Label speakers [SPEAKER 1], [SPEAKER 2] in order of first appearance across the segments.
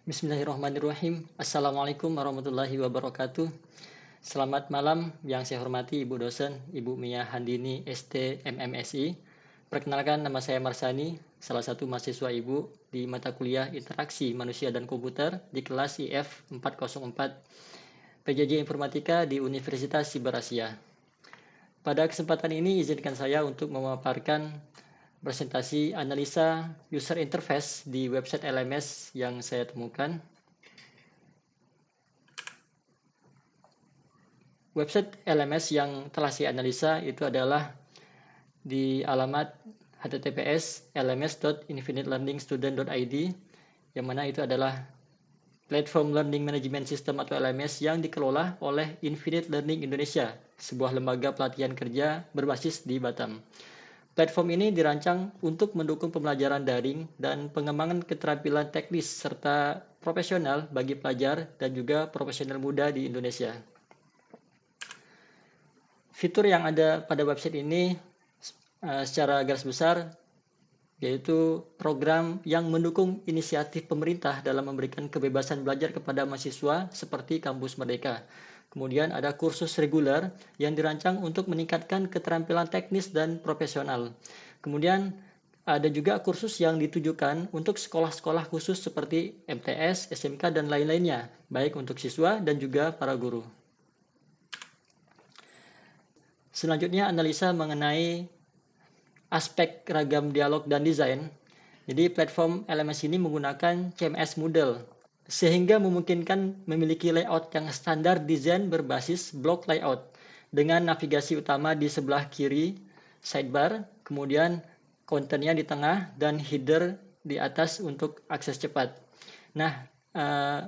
[SPEAKER 1] Bismillahirrahmanirrahim. Assalamualaikum warahmatullahi wabarakatuh. Selamat malam yang saya hormati Ibu dosen, Ibu Mia Handini, ST MMSI. Perkenalkan, nama saya Marsani, salah satu mahasiswa Ibu di mata kuliah Interaksi Manusia dan Komputer di kelas IF 404 PJJ Informatika di Universitas Sibarasia. Pada kesempatan ini izinkan saya untuk memaparkan presentasi analisa user interface di website LMS yang saya temukan. Website LMS yang telah saya analisa itu adalah di alamat https://lms.infinitelearningstudent.id, yang mana itu adalah platform learning management system atau LMS yang dikelola oleh Infinite Learning Indonesia, sebuah lembaga pelatihan kerja berbasis di Batam. Platform ini dirancang untuk mendukung pembelajaran daring dan pengembangan keterampilan teknis serta profesional bagi pelajar dan juga profesional muda di Indonesia. Fitur yang ada pada website ini secara garis besar yaitu program yang mendukung inisiatif pemerintah dalam memberikan kebebasan belajar kepada mahasiswa seperti Kampus Merdeka. Kemudian ada kursus reguler yang dirancang untuk meningkatkan keterampilan teknis dan profesional. Kemudian ada juga kursus yang ditujukan untuk sekolah-sekolah khusus seperti MTS, SMK, dan lain-lainnya, baik untuk siswa dan juga para guru. Selanjutnya analisa mengenai aspek ragam dialog dan desain. Jadi platform LMS ini menggunakan CMS Moodle sehingga memungkinkan memiliki layout yang standar desain berbasis block layout dengan navigasi utama di sebelah kiri sidebar, kemudian kontennya di tengah dan header di atas untuk akses cepat. Nah,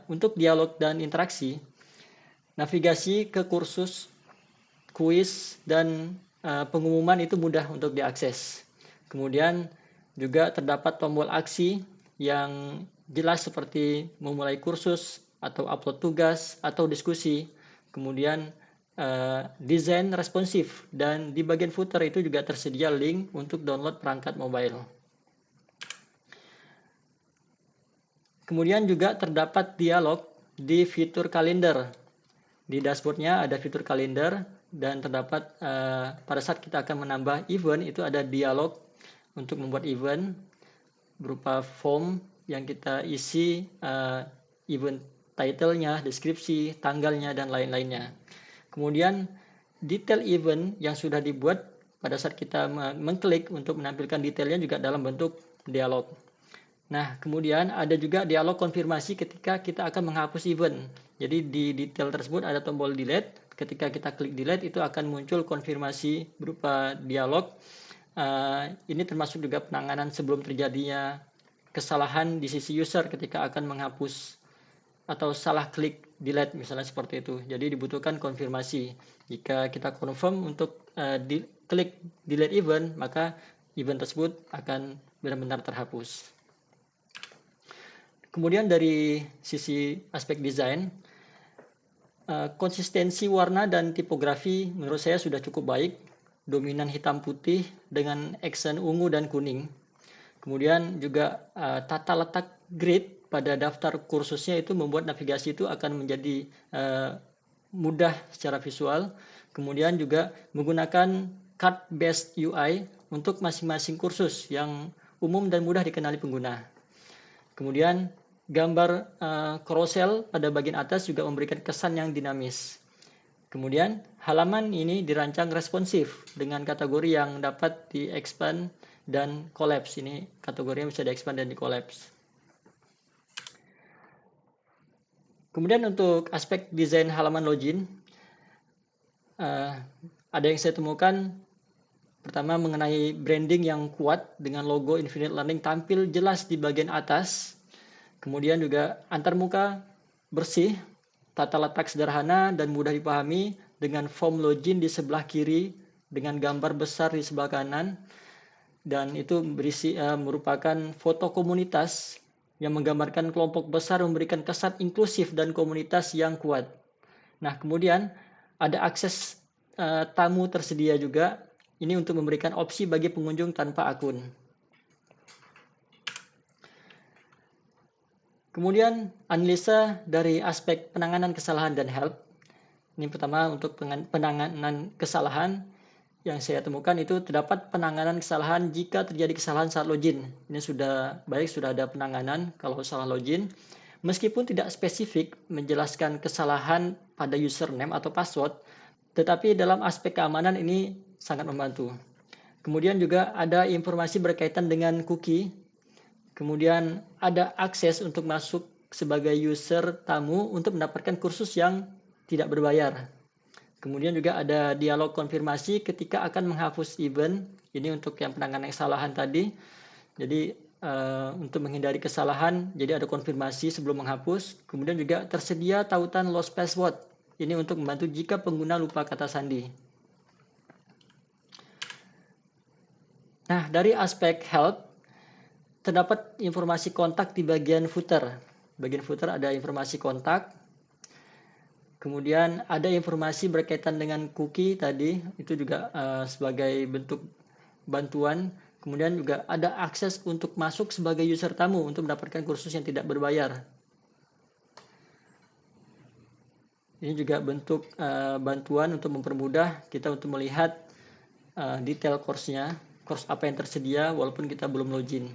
[SPEAKER 1] untuk dialog dan interaksi, navigasi ke kursus, kuis, dan pengumuman itu mudah untuk diakses. Kemudian juga terdapat tombol aksi yang jelas seperti memulai kursus atau upload tugas atau diskusi. Kemudian desain responsif, dan di bagian footer itu juga tersedia link untuk download perangkat mobile. Kemudian juga terdapat dialog di fitur kalender. Di dashboardnya ada fitur kalender dan terdapat pada saat kita akan menambah event itu ada dialog untuk membuat event berupa form yang kita isi event title-nya, deskripsi, tanggalnya, dan lain-lainnya. Kemudian detail event yang sudah dibuat pada saat kita mengklik untuk menampilkan detailnya juga dalam bentuk dialog. Nah, kemudian ada juga dialog konfirmasi ketika kita akan menghapus event. Jadi di detail tersebut ada tombol delete. Ketika kita klik delete itu akan muncul konfirmasi berupa dialog. Ini termasuk juga penanganan sebelum terjadinya kesalahan di sisi user ketika akan menghapus atau salah klik delete misalnya seperti itu. Jadi dibutuhkan konfirmasi. Jika kita confirm untuk klik delete event, maka event tersebut akan benar-benar terhapus. Kemudian dari sisi aspek desain, konsistensi warna dan tipografi menurut saya sudah cukup baik. Dominan hitam putih dengan aksen ungu dan kuning. Kemudian juga tata letak grid pada daftar kursusnya itu membuat navigasi itu akan menjadi mudah secara visual. Kemudian juga menggunakan card based UI untuk masing-masing kursus yang umum dan mudah dikenali pengguna. Kemudian gambar carousel pada bagian atas juga memberikan kesan yang dinamis. Kemudian halaman ini dirancang responsif dengan kategori yang dapat di-expand dan collapse. Ini kategorinya bisa di-expand dan di-collapse. Kemudian untuk aspek desain halaman login, ada yang saya temukan. Pertama mengenai branding yang kuat dengan logo Infinite Learning tampil jelas di bagian atas. Kemudian juga antarmuka bersih, tata letak sederhana dan mudah dipahami dengan form login di sebelah kiri dengan gambar besar di sebelah kanan, dan itu merupakan foto komunitas yang menggambarkan kelompok besar memberikan kesan inklusif dan komunitas yang kuat. Nah, kemudian ada akses tamu tersedia juga, ini untuk memberikan opsi bagi pengunjung tanpa akun. Kemudian analisa dari aspek penanganan kesalahan dan help. Ini pertama untuk penanganan kesalahan yang saya temukan itu terdapat penanganan kesalahan jika terjadi kesalahan saat login. Ini sudah baik, sudah ada penanganan kalau salah login. Meskipun tidak spesifik menjelaskan kesalahan pada username atau password, tetapi dalam aspek keamanan ini sangat membantu. Kemudian juga ada informasi berkaitan dengan cookie. Kemudian ada akses untuk masuk sebagai user tamu untuk mendapatkan kursus yang tidak berbayar. Kemudian juga ada dialog konfirmasi ketika akan menghapus event. Ini untuk yang penanganan kesalahan tadi. Jadi untuk menghindari kesalahan, jadi ada konfirmasi sebelum menghapus. Kemudian juga tersedia tautan lost password. Ini untuk membantu jika pengguna lupa kata sandi. Nah, dari aspek help, terdapat informasi kontak di bagian footer. Bagian footer ada informasi kontak. Kemudian ada informasi berkaitan dengan cookie tadi, itu juga sebagai bentuk bantuan. Kemudian juga ada akses untuk masuk sebagai user tamu untuk mendapatkan kursus yang tidak berbayar. Ini juga bentuk bantuan untuk mempermudah kita untuk melihat detail course-nya, course apa yang tersedia walaupun kita belum login.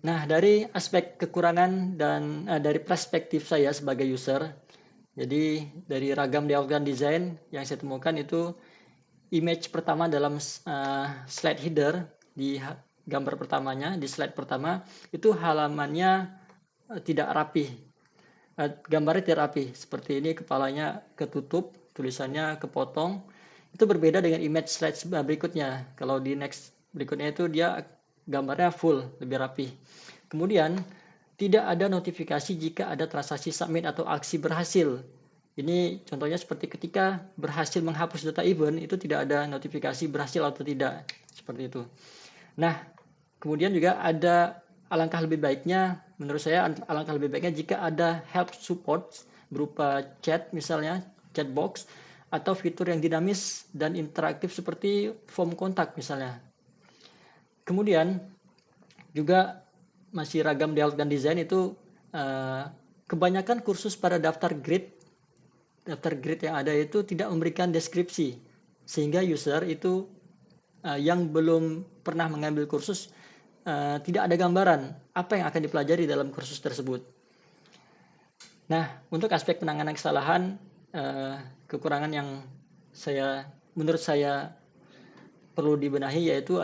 [SPEAKER 1] Nah, dari aspek kekurangan dan dari perspektif saya sebagai user, jadi dari ragam dialog desain yang saya temukan itu image pertama dalam slide header di gambar pertamanya, di slide pertama itu halamannya tidak rapi, gambarnya tidak rapi. Seperti ini kepalanya ketutup, tulisannya kepotong. Itu berbeda dengan image slide berikutnya. Kalau di next berikutnya itu dia gambarnya full, lebih rapi. Kemudian tidak ada notifikasi jika ada transaksi submit atau aksi berhasil. Ini contohnya seperti ketika berhasil menghapus data event, itu tidak ada notifikasi berhasil atau tidak, seperti itu. Nah, kemudian juga ada alangkah lebih baiknya, menurut saya alangkah lebih baiknya jika ada help support berupa chat misalnya, chat box, atau fitur yang dinamis dan interaktif seperti form kontak misalnya. Kemudian juga masih ragam dialog dan desain itu kebanyakan kursus pada daftar grade yang ada itu tidak memberikan deskripsi, sehingga user itu yang belum pernah mengambil kursus tidak ada gambaran apa yang akan dipelajari dalam kursus tersebut. Nah, untuk aspek penanganan kesalahan, kekurangan yang menurut saya perlu dibenahi yaitu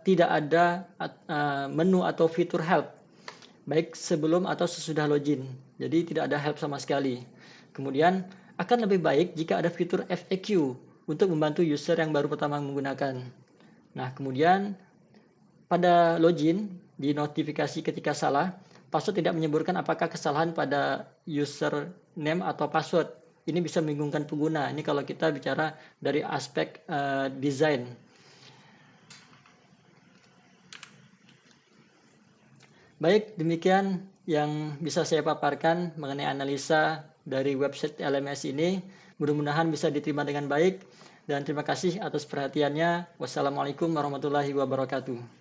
[SPEAKER 1] tidak ada menu atau fitur help baik sebelum atau sesudah login. Jadi tidak ada help sama sekali. Kemudian akan lebih baik jika ada fitur FAQ untuk membantu user yang baru pertama menggunakan. Nah, kemudian pada login di notifikasi ketika salah, password tidak menyebutkan apakah kesalahan pada username atau password. Ini bisa membingungkan pengguna. Ini kalau kita bicara dari aspek desain. Baik, demikian yang bisa saya paparkan mengenai analisa dari website LMS ini. Mudah-mudahan bisa diterima dengan baik dan terima kasih atas perhatiannya. Wassalamualaikum warahmatullahi wabarakatuh.